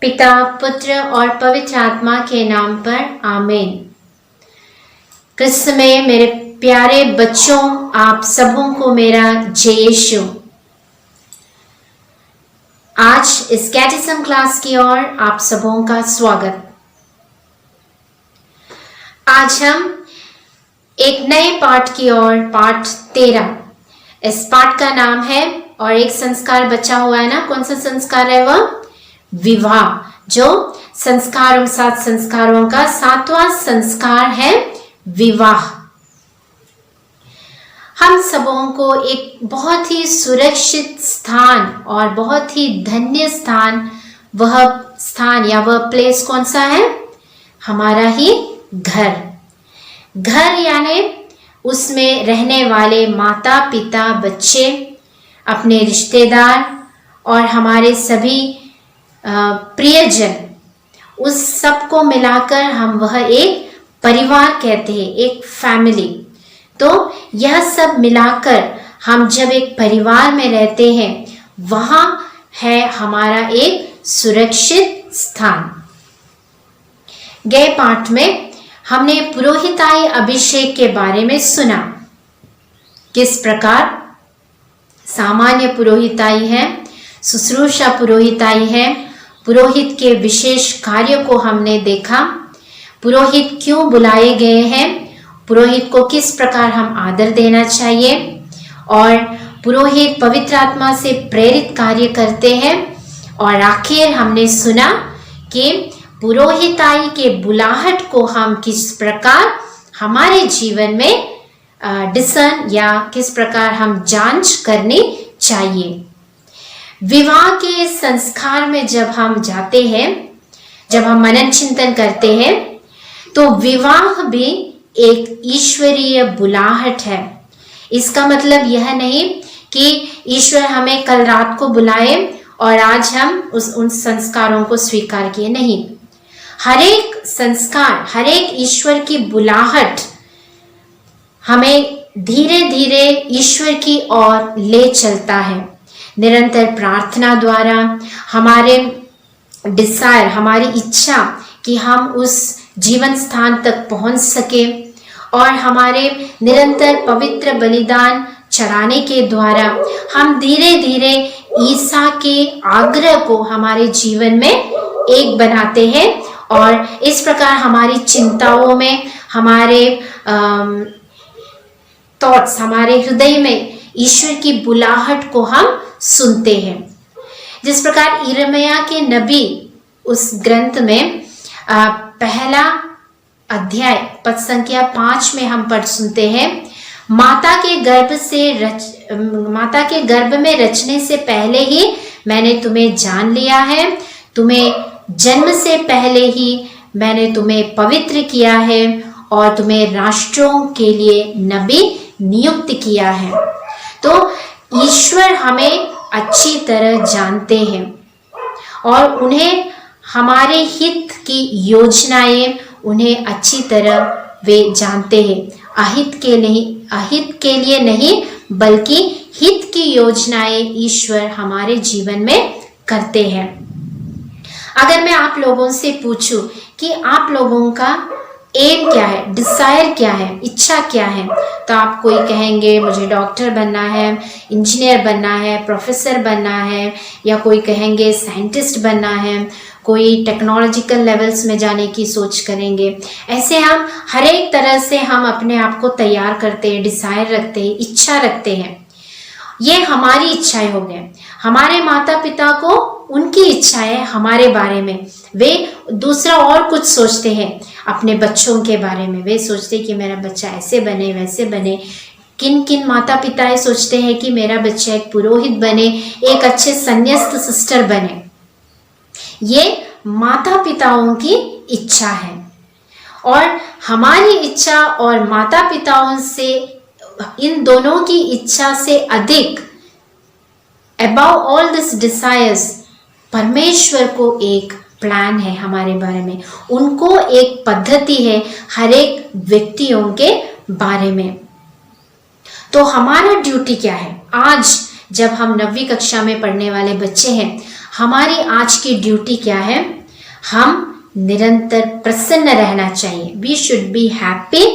पिता, पुत्र और पवित्र आत्मा के नाम पर आमीन। क्रिस्त में मेरे प्यारे बच्चों, आप सबों को मेरा जय यीशु। आज इस कैटेकिज्म क्लास की ओर आप सबों का स्वागत। आज हम एक नए पाठ की ओर, पाठ 13। इस पाठ का नाम है, और एक संस्कार बचा हुआ है ना, कौन सा संस्कार है वह? विवाह। जो संस्कारों, 7 संस्कारों का 7वां संस्कार है विवाह। हम सबों को एक बहुत ही सुरक्षित स्थान और बहुत ही धन्य स्थान, वह स्थान या वह प्लेस कौन सा है? हमारा ही घर। घर यानी उसमें रहने वाले माता पिता, बच्चे, अपने रिश्तेदार और हमारे सभी प्रियजन, उस सब को मिलाकर हम वह एक परिवार कहते हैं, एक फैमिली। तो यह सब मिलाकर हम जब एक परिवार में रहते हैं, वहां है हमारा एक सुरक्षित स्थान। गए पाठ में हमने पुरोहिताई अभिषेक के बारे में सुना। किस प्रकार सामान्य पुरोहिताई है, शुश्रूषा पुरोहिताई है, पुरोहित के विशेष कार्य को हमने देखा। पुरोहित क्यों बुलाए गए हैं, पुरोहित को किस प्रकार हम आदर देना चाहिए, और पुरोहित पवित्र आत्मा से प्रेरित कार्य करते हैं। और आखिर हमने सुना कि पुरोहिताई के बुलाहट को हम किस प्रकार हमारे जीवन में डिसर्न या किस प्रकार हम जांच करनी चाहिए। विवाह के संस्कार में जब हम जाते हैं, जब हम मनन चिंतन करते हैं, तो विवाह भी एक ईश्वरीय बुलाहट है। इसका मतलब यह नहीं कि ईश्वर हमें कल रात को बुलाए और आज हम उन संस्कारों को स्वीकार किए, नहीं। हर एक संस्कार, हर एक ईश्वर की बुलाहट हमें धीरे धीरे ईश्वर की ओर ले चलता है। निरंतर प्रार्थना द्वारा हमारे डिजायर, हमारी इच्छा कि हम उस जीवन स्थान तक पहुंच सके, और हमारे निरंतर पवित्र बलिदान चढ़ाने के द्वारा हम धीरे धीरे ईसा के आग्रह को हमारे जीवन में एक बनाते हैं। और इस प्रकार हमारी चिंताओं में, हमारे थॉट्स, हमारे हृदय में ईश्वर की बुलाहट को हम सुनते हैं। जिस प्रकार यिर्मयाह के नबी उस ग्रंथ में पहला अध्याय पद संख्या 5 में हम पढ़ सुनते हैं, माता के गर्भ में रचने से पहले ही मैंने तुम्हें जान लिया है, तुम्हें जन्म से पहले ही मैंने तुम्हें पवित्र किया है और तुम्हें राष्ट्रों के लिए नबी नियुक्त किया है। तो ईश्वर हमें अच्छी तरह जानते हैं और उन्हें हमारे हित की योजनाएं, उन्हें अच्छी तरह वे जानते हैं। अहित के लिए नहीं, बल्कि हित की योजनाएं ईश्वर हमारे जीवन में करते हैं। अगर मैं आप लोगों से पूछूं कि आप लोगों का एम क्या है, डिजायर क्या है, इच्छा क्या है, तो आप कोई कहेंगे मुझे डॉक्टर बनना है, इंजीनियर बनना है, प्रोफेसर बनना है, या कोई कहेंगे साइंटिस्ट बनना है, कोई टेक्नोलॉजिकल लेवल्स में जाने की सोच करेंगे। ऐसे हम हर एक तरह से हम अपने आप को तैयार करते हैं, डिजायर रखते हैं, इच्छा रखते हैं। ये हमारी इच्छाएं हो गए। हमारे माता पिता को उनकी इच्छाएं हमारे बारे में, वे दूसरा और कुछ सोचते हैं अपने बच्चों के बारे में। वे सोचते हैं कि मेरा बच्चा ऐसे बने, वैसे बने। किन किन माता पिता सोचते हैं कि मेरा बच्चा एक पुरोहित बने, एक अच्छे संन्यास्त सिस्टर बने। ये माता पिताओं की इच्छा है, और हमारी इच्छा और माता पिताओं से, इन दोनों की इच्छा से अधिक, above all this desires, परमेश्वर को एक प्लान है हमारे बारे में। उनको एक पद्धति है हर एक व्यक्तियों के बारे में। तो हमारा ड्यूटी क्या है? आज जब हम 9वीं कक्षा में पढ़ने वाले बच्चे हैं, हमारी आज की ड्यूटी क्या है? हम निरंतर प्रसन्न रहना चाहिए। We should be happy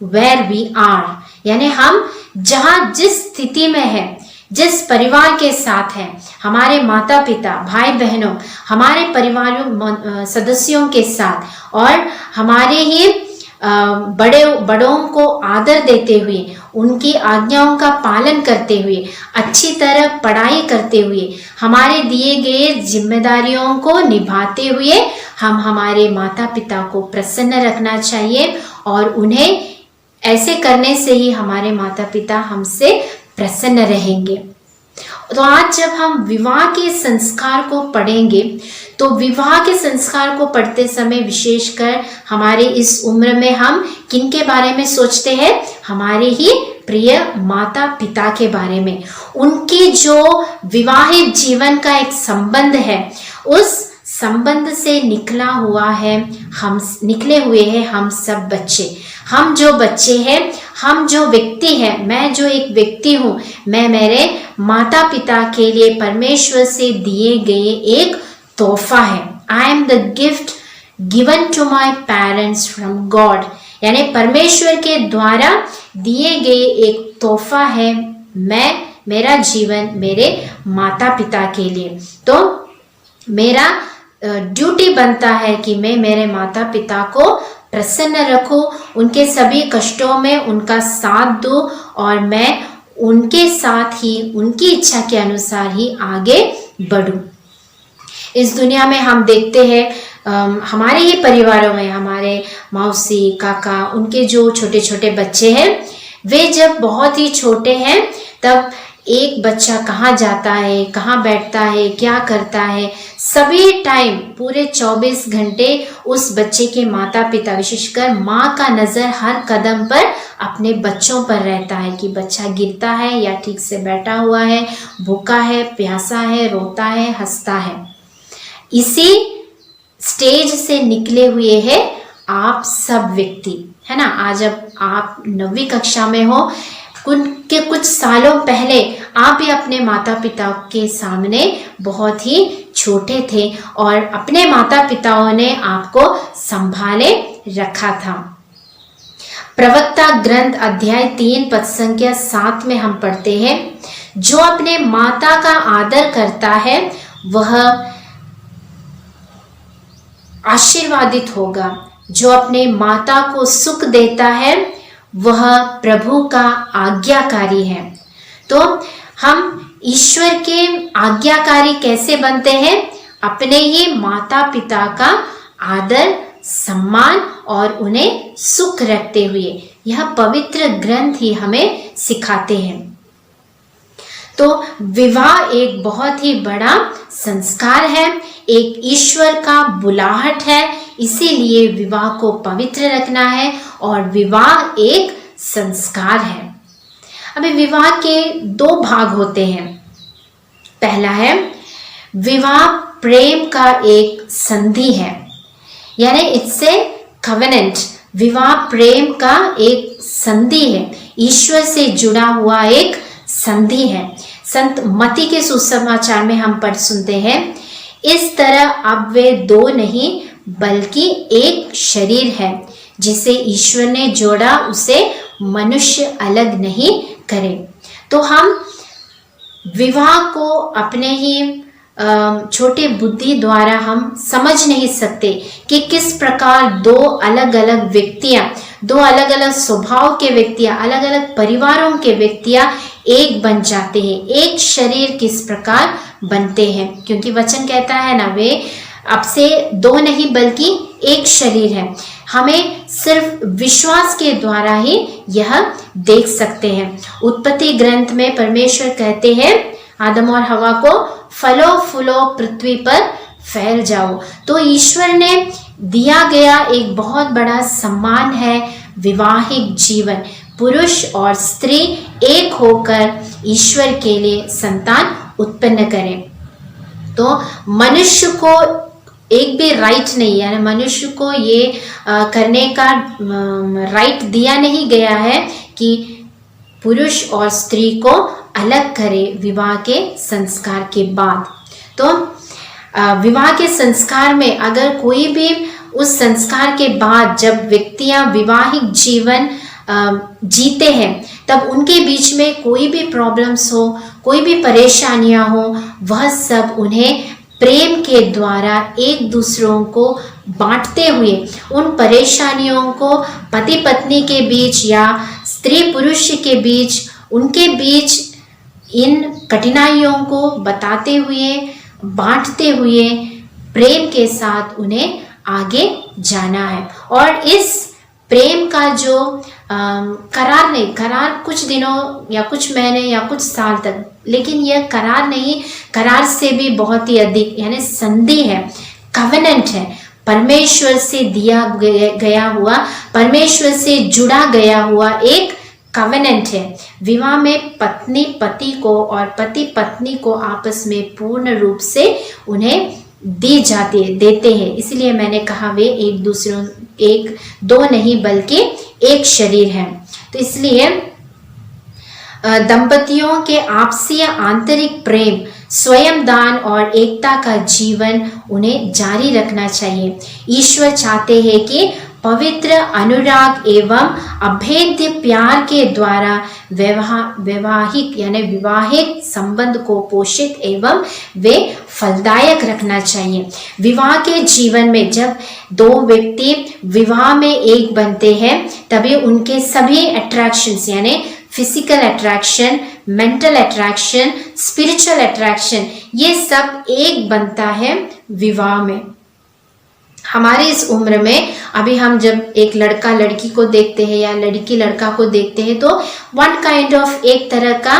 where we are, यानी हम जहाँ जिस स्थिति में है, जिस परिवार के साथ है, हमारे माता पिता, भाई बहनों, हमारे परिवार सदस्यों के साथ और हमारे ही बड़ों को आदर देते हुए, उनकी आज्ञाओं का पालन करते हुए, अच्छी तरह पढ़ाई करते हुए, हमारे दिए गए जिम्मेदारियों को निभाते हुए हम हमारे माता पिता को प्रसन्न रखना चाहिए और उन्हें ऐसे करने से ही हमारे माता पिता हमसे प्रसन्न रहेंगे। तो आज जब हम विवाह के संस्कार को पढ़ेंगे तो विवाह के संस्कार को पढ़ते समय विशेषकर हमारे इस उम्र में हम किन के बारे में सोचते हैं? हमारे ही प्रिय माता पिता के बारे में। उनके जो विवाहित जीवन का एक संबंध है, उस संबंध से निकले हुए हैं हम सब बच्चे। हम जो बच्चे हैं, हम जो व्यक्ति हैं, मैं जो एक व्यक्ति हूँ, मैं मेरे माता पिता के लिए परमेश्वर से दिए गए एक तोहफा है। I am the gift given to my parents from God, यानी परमेश्वर के द्वारा दिए गए एक तोहफा है मेरा जीवन मेरे माता पिता के लिए। तो मेरा ड्यूटी बनता है कि मैं मेरे माता पिता को प्रसन्न रखूं, उनके सभी कष्टों में उनका साथ दूं और मैं उनके साथ ही उनकी इच्छा के अनुसार ही आगे बढ़ूं। इस दुनिया में हम देखते हैं हमारे ही परिवारों में हमारे मौसी काका, उनके जो छोटे छोटे बच्चे हैं, वे जब बहुत ही छोटे हैं तब एक बच्चा कहाँ जाता है, कहाँ बैठता है, क्या करता है, सभी टाइम पूरे 24 घंटे उस बच्चे के माता पिता, विशेषकर माँ का नज़र हर कदम पर अपने बच्चों पर रहता है कि बच्चा गिरता है या ठीक से बैठा हुआ है, भूखा है, प्यासा है, रोता है, हंसता है। इसी स्टेज से निकले हुए हैं आप सब व्यक्ति, है ना। आज अब आप 9वीं कक्षा में हो, के कुछ सालों पहले आप भी अपने माता पिता के सामने बहुत ही छोटे थे और अपने माता पिताओं ने आपको संभाले रखा था। प्रवक्ता ग्रंथ अध्याय 3 पद संख्या 7 में हम पढ़ते हैं, जो अपने माता का आदर करता है वह आशीर्वादित होगा, जो अपने माता को सुख देता है वह प्रभु का आज्ञाकारी है। तो हम ईश्वर के आज्ञाकारी कैसे बनते हैं? अपने ही माता पिता का आदर, सम्मान और उन्हें सुख रखते हुए। यह पवित्र ग्रंथ ही हमें सिखाते हैं। तो विवाह एक बहुत ही बड़ा संस्कार है, एक ईश्वर का बुलाहट है, इसीलिए विवाह को पवित्र रखना है और विवाह एक संस्कार है। अभी विवाह के 2 भाग होते हैं। पहला है विवाह प्रेम का एक संधि है, यानी इट्स ए कवेनेंट। विवाह प्रेम का एक संधि है, ईश्वर से जुड़ा हुआ एक संधि है। संत मती के सुसमाचार में हम पढ़ सुनते हैं, इस तरह अब वे 2 नहीं बल्कि एक शरीर है, जिसे ईश्वर ने जोड़ा उसे मनुष्य अलग नहीं करे। तो हम विवाह को अपने ही छोटे बुद्धि द्वारा हम समझ नहीं सकते कि किस प्रकार 2 अलग अलग व्यक्तियां, 2 अलग अलग स्वभाव के व्यक्तियां, अलग अलग परिवारों के व्यक्तियां एक बन जाते हैं, एक शरीर किस प्रकार बनते हैं। क्योंकि वचन कहता है ना, वे अब से 2 नहीं बल्कि एक शरीर है। हमें सिर्फ विश्वास के द्वारा ही यह देख सकते हैं। उत्पत्ति ग्रंथ में परमेश्वर कहते हैं आदम और हवा को, फलो फूलो पृथ्वी पर फैल जाओ। तो ईश्वर ने दिया गया एक बहुत बड़ा सम्मान है विवाहिक जीवन। पुरुष और स्त्री एक होकर ईश्वर के लिए संतान उत्पन्न करें। तो मनुष्य को एक भी राइट नहीं, यानी मनुष्य को ये करने का राइट दिया नहीं गया है कि पुरुष और स्त्री को अलग करे विवाह के संस्कार के बाद। तो विवाह के संस्कार में अगर कोई भी उस संस्कार के बाद जब व्यक्तियां विवाहिक जीवन जीते हैं, तब उनके बीच में कोई भी प्रॉब्लम्स हो, कोई भी परेशानियां हो, वह सब उन्हें प्रेम के द्वारा एक दूसरों को बांटते हुए उन परेशानियों को पति पत्नी के बीच या स्त्री पुरुष के बीच, उनके बीच इन कठिनाइयों को बताते हुए, बांटते हुए प्रेम के साथ उन्हें आगे जाना है। और इस प्रेम का जो करार कुछ दिनों या कुछ महीने या कुछ साल तक, लेकिन यह करार नहीं, करार से भी बहुत ही अधिक, यानी संधि है, कवेनेंट है, परमेश्वर से दिया गया हुआ, परमेश्वर से जुड़ा गया हुआ एक कवेनेंट है। विवाह में पत्नी पति को और पति पत्नी को आपस में पूर्ण रूप से उन्हें देते हैं। इसलिए मैंने कहा वे एक दूसरों, एक दो नहीं बल्कि एक शरीर है। तो इसलिए दंपतियों के आपसी आंतरिक प्रेम, स्वयं दान और एकता का जीवन उन्हें जारी रखना चाहिए। ईश्वर चाहते हैं कि पवित्र अनुराग एवं अभेद्य प्यार के द्वारा वैवाहिक यानी विवाहिक संबंध को पोषित एवं वे फलदायक रखना चाहिए। विवाह के जीवन में जब दो व्यक्ति विवाह में एक बनते हैं, तभी उनके सभी अट्रैक्शंस यानी physical attraction, mental attraction, spiritual attraction, ये सब एक बनता है विवाह में। हमारी इस उम्र में अभी हम जब एक लड़का लड़की को देखते हैं या लड़की लड़का को देखते हैं, तो वन काइंड ऑफ एक तरह का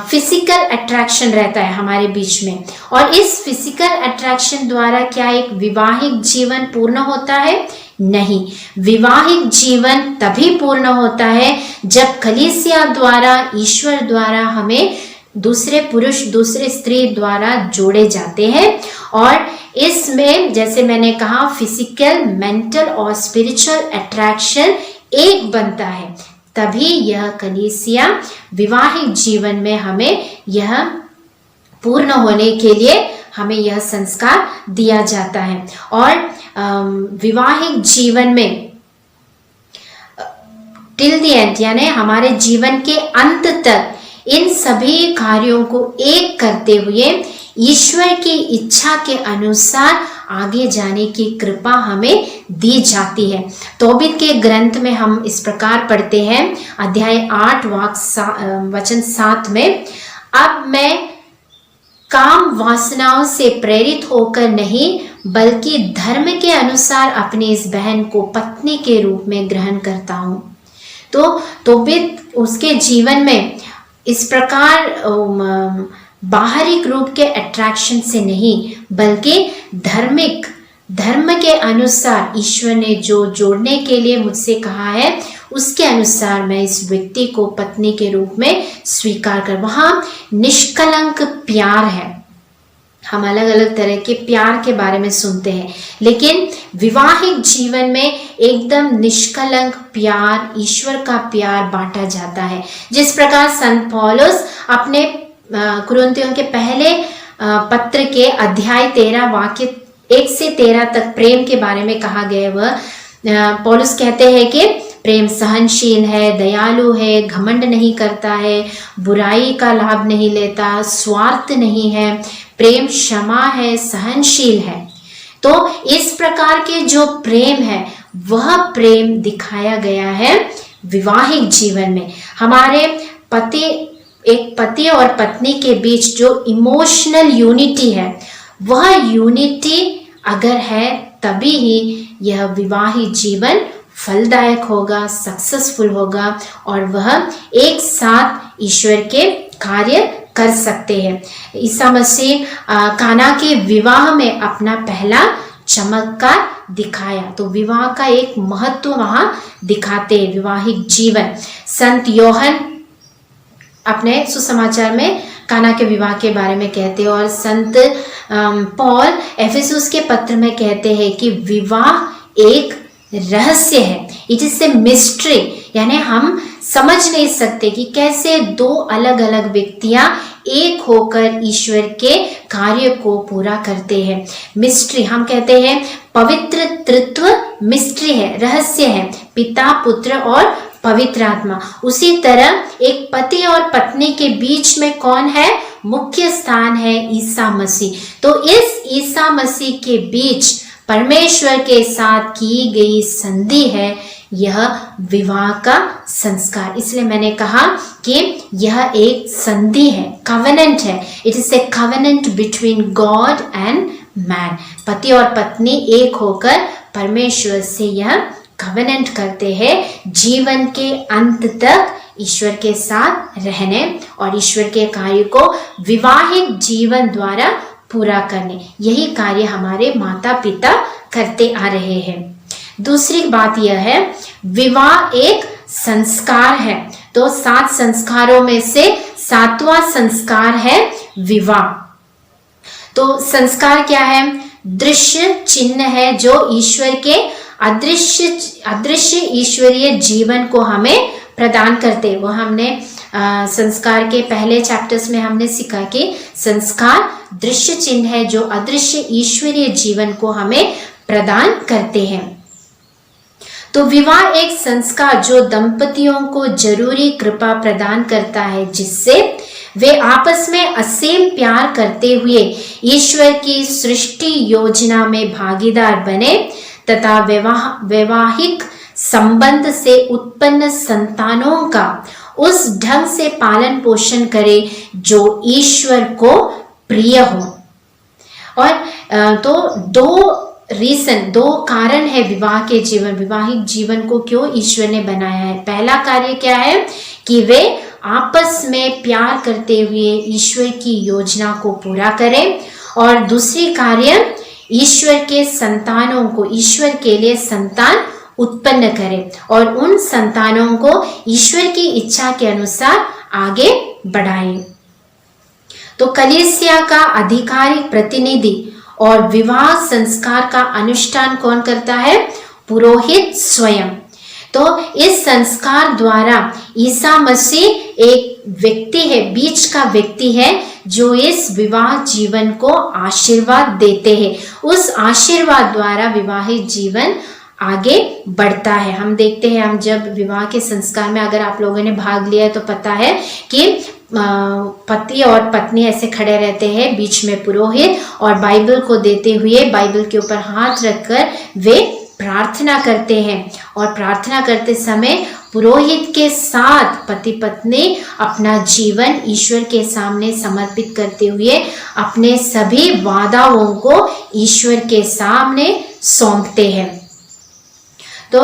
फिजिकल अट्रैक्शन रहता है हमारे बीच में। और इस फिजिकल अट्रैक्शन द्वारा क्या एक विवाहिक जीवन पूर्ण होता है? नहीं। विवाहिक जीवन तभी पूर्ण होता है जब कलीसिया द्वारा, ईश्वर द्वारा हमें दूसरे पुरुष, दूसरे स्त्री द्वारा जोड़े जाते हैं। और इसमें जैसे मैंने कहा फिजिकल, मेंटल और स्पिरिचुअल अट्रैक्शन एक बनता है, तभी यह कलीसिया विवाहिक जीवन में हमें यह पूर्ण होने के लिए हमें यह संस्कार दिया जाता है। और विवाहिक जीवन में टिल द एंड यानी हमारे जीवन के अंत तक इन सभी कार्यों को एक करते हुए ईश्वर की इच्छा के अनुसार आगे जाने की कृपा हमें दी जाती है। तोबीत के ग्रंथ में हम इस प्रकार पढ़ते हैं, अध्याय 8 वचन 7 में, अब मैं काम वासनाओं से प्रेरित होकर नहीं बल्कि धर्म के अनुसार अपनी इस बहन को पत्नी के रूप में ग्रहण करता हूँ। तो तोबीत उसके जीवन में इस प्रकार बाहरी रूप के अट्रैक्शन से नहीं बल्कि धर्म के अनुसार ईश्वर ने जो जोड़ने के लिए मुझसे कहा है उसके अनुसार मैं इस व्यक्ति को पत्नी के रूप में स्वीकार कर। वहाँ निष्कलंक प्यार है। हम अलग अलग तरह के प्यार के बारे में सुनते हैं, लेकिन विवाहिक जीवन में एकदम निष्कलंक प्यार, ईश्वर का प्यार बांटा जाता है। जिस प्रकार संत पौलुस अपने कुरिन्थियों के पहले पत्र के अध्याय 13 वाक्य 1 से 13 तक प्रेम के बारे में कहा गया, वह पौलुस कहते हैं कि प्रेम सहनशील है, दयालु है, घमंड नहीं करता है, बुराई का लाभ नहीं लेता, स्वार्थ नहीं है, प्रेम क्षमा है, सहनशील है। तो इस प्रकार के जो प्रेम है वह प्रेम दिखाया गया है विवाहिक जीवन में। हमारे एक पति और पत्नी के बीच जो इमोशनल यूनिटी है, वह यूनिटी अगर है तभी ही यह विवाहिक जीवन फलदायक होगा, सक्सेसफुल होगा और वह एक साथ ईश्वर के कार्य कर सकते हैं। ईसा मसीह काना के विवाह में अपना पहला चमत्कार दिखाया, तो विवाह का एक महत्व वहां दिखाते हैं विवाहिक जीवन। संत योहन अपने सुसमाचार में काना के विवाह के बारे में कहते हैं और संत पौल एफेसुस के पत्र में कहते हैं कि विवाह एक रहस्य है, इट इज ए मिस्ट्री, यानी हम समझ नहीं सकते कि कैसे दो अलग अलग व्यक्तियां एक होकर ईश्वर के कार्य को पूरा करते हैं। मिस्ट्री, हम कहते हैं पवित्र तृत्व मिस्ट्री है, रहस्य है, पिता, पुत्र और पवित्र आत्मा। उसी तरह एक पति और पत्नी के बीच में कौन है? मुख्य स्थान है ईसा मसीह। तो इस ईसा मसीह के बीच परमेश्वर के साथ की गई संधि है यह विवाह का संस्कार। इसलिए मैंने कहा कि यह एक संधि है, कवेनेंट है। It is a covenant between God and man. पति और पत्नी एक होकर परमेश्वर से यह कवेनेंट करते हैं जीवन के अंत तक ईश्वर के साथ रहने और ईश्वर के कार्य को विवाहिक जीवन द्वारा पूरा करने। यही कार्य हमारे माता पिता करते आ रहे हैं। दूसरी बात यह है, विवाह एक संस्कार है। तो 7 संस्कारों में से 7वां संस्कार है विवाह। तो संस्कार क्या है? दृश्य चिन्ह है जो ईश्वर के अदृश्य ईश्वरीय जीवन को हमें प्रदान करते। वो हमने संस्कार के पहले चैप्टर्स में हमने सीखा कि संस्कार दृश्य चिन्ह है जो अदृश्य ईश्वरीय जीवन को हमें प्रदान करते हैं। तो विवाह एक संस्कार जो दंपतियों को जरूरी कृपा प्रदान करता है जिससे वे आपस में असीम प्यार करते हुए ईश्वर की सृष्टि योजना में भागीदार बने तथा वैवाहिक संबंध से उत्पन्न संतानों का उस ढंग से पालन पोषण करे जो ईश्वर को प्रिय हो। और तो दो कारण है विवाहिक जीवन को क्यों ईश्वर ने बनाया है। पहला कार्य क्या है कि वे आपस में प्यार करते हुए ईश्वर की योजना को पूरा करें, और दूसरी कार्य ईश्वर के संतानों को ईश्वर के लिए संतान उत्पन्न करें और उन संतानों को ईश्वर की इच्छा के अनुसार आगे बढ़ाएं। तो कलीसिया का आधिकारिक प्रतिनिधि और विवाह संस्कार का अनुष्ठान कौन करता है? पुरोहित स्वयं। तो इस संस्कार द्वारा ईसा मसीह एक व्यक्ति है, बीच का व्यक्ति है जो इस विवाह जीवन को आशीर्वाद देते हैं। उस आशीर्वाद द्वारा विवाहित जीवन आगे बढ़ता है। हम देखते हैं, हम जब विवाह के संस्कार में अगर आप लोगों ने भाग लिया तो पता है कि पति और पत्नी ऐसे खड़े रहते हैं, बीच में पुरोहित, और बाइबल को देते हुए बाइबल के ऊपर हाथ रखकर वे प्रार्थना करते हैं। और प्रार्थना करते समय पुरोहित के साथ पति पत्नी अपना जीवन ईश्वर के सामने समर्पित करते हुए अपने सभी वादाओं को ईश्वर के सामने सौंपते हैं। तो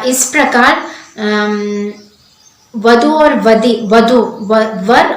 इस प्रकार वर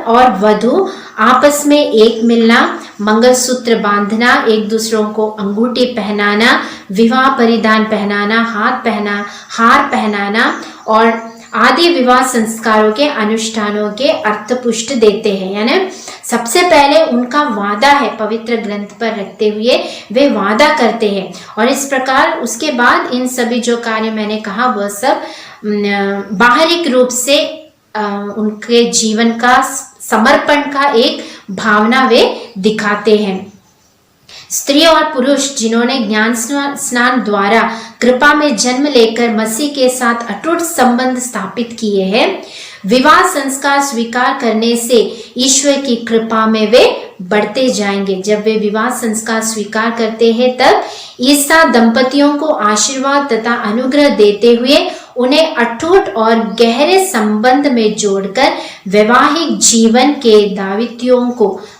और वधू आपस में एक मिलना, मंगलसूत्र बांधना, एक दूसरों को अंगूठी पहनाना, विवाह परिधान पहनाना, हार पहनाना और आदि विवाह संस्कारों के अनुष्ठानों के अर्थ पुष्ट देते हैं। यानी सबसे पहले उनका वादा है, पवित्र ग्रंथ पर रखते हुए वे वादा करते हैं, और इस प्रकार उसके बाद इन सभी जो कार्य मैंने कहा वह सब बाहरिक रूप से उनके जीवन का समर्पण का एक भावना वे दिखाते हैं। स्त्री और पुरुष जिन्होंने ज्ञान स्नान द्वारा कृपा में जन्म लेकर मसीह के साथ अटूट संबंध स्थापित किए हैं, विवाह संस्कार स्वीकार करने से ईश्वर की कृपा में वे बढ़ते जाएंगे। जब वे विवाह संस्कार स्वीकार करते हैं तब ईसा दंपतियों को आशीर्वाद तथा अनुग्रह देते हुए उन्हें अटूट और गहरे संबंध में जोड़कर वैवाहिक जीवन के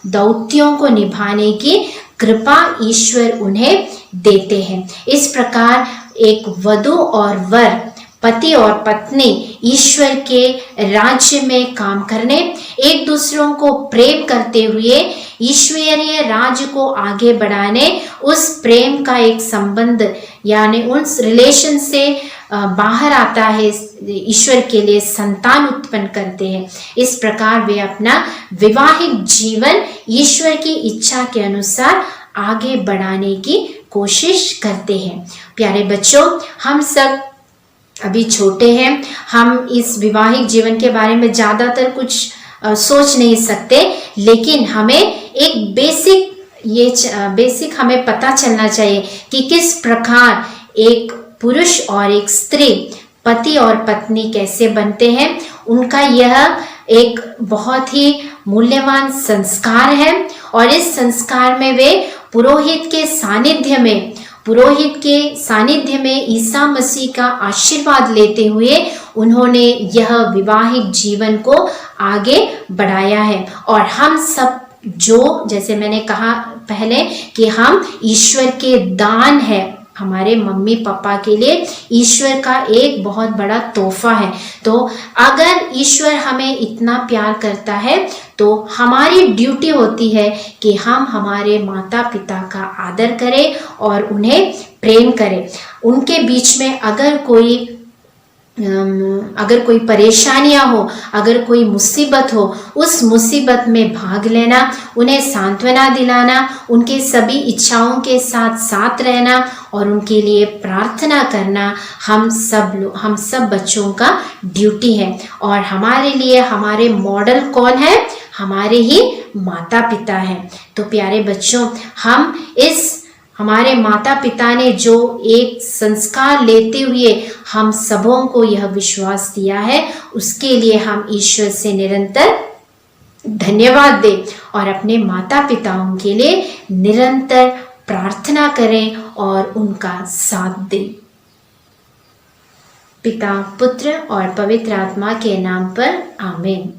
दौत्यों को निभाने की कृपा ईश्वर उन्हें देते हैं। इस प्रकार एक वधू और वर, पति और पत्नी ईश्वर के राज्य में काम करने, एक दूसरों को प्रेम करते हुए ईश्वरीय राज्य को आगे बढ़ाने, उस प्रेम का एक संबंध यानी उस रिलेशन से बाहर आता है, ईश्वर के लिए संतान उत्पन्न करते हैं। इस प्रकार वे अपना विवाहिक जीवन ईश्वर की इच्छा के अनुसार आगे बढ़ाने की कोशिश करते हैं। प्यारे बच्चों, हम सब अभी छोटे हैं, हम इस विवाहिक जीवन के बारे में ज़्यादातर कुछ सोच नहीं सकते, लेकिन हमें एक बेसिक बेसिक हमें पता चलना चाहिए कि किस प्रकार एक पुरुष और एक स्त्री, पति और पत्नी कैसे बनते हैं। उनका यह एक बहुत ही मूल्यवान संस्कार है और इस संस्कार में वे पुरोहित के सानिध्य में ईसा मसीह का आशीर्वाद लेते हुए उन्होंने यह विवाहिक जीवन को आगे बढ़ाया है। और हम सब जो, जैसे मैंने कहा पहले कि हम ईश्वर के दान है, हमारे मम्मी पापा के लिए ईश्वर का एक बहुत बड़ा तोहफा है। तो अगर ईश्वर हमें इतना प्यार करता है तो हमारी ड्यूटी होती है कि हम हमारे माता पिता का आदर करें और उन्हें प्रेम करें। उनके बीच में अगर कोई परेशानियां हो, अगर कोई मुसीबत हो, उस मुसीबत में भाग लेना, उन्हें सांत्वना दिलाना, उनके सभी इच्छाओं के साथ रहना और उनके लिए प्रार्थना करना हम सब बच्चों का ड्यूटी है। और हमारे लिए हमारे मॉडल कौन है? हमारे ही माता पिता हैं। तो प्यारे बच्चों, हमारे माता पिता ने जो एक संस्कार लेते हुए हम सबों को यह विश्वास दिया है, उसके लिए हम ईश्वर से निरंतर धन्यवाद दें और अपने माता पिताओं के लिए निरंतर प्रार्थना करें और उनका साथ दें। पिता, पुत्र और पवित्र आत्मा के नाम पर आमीन।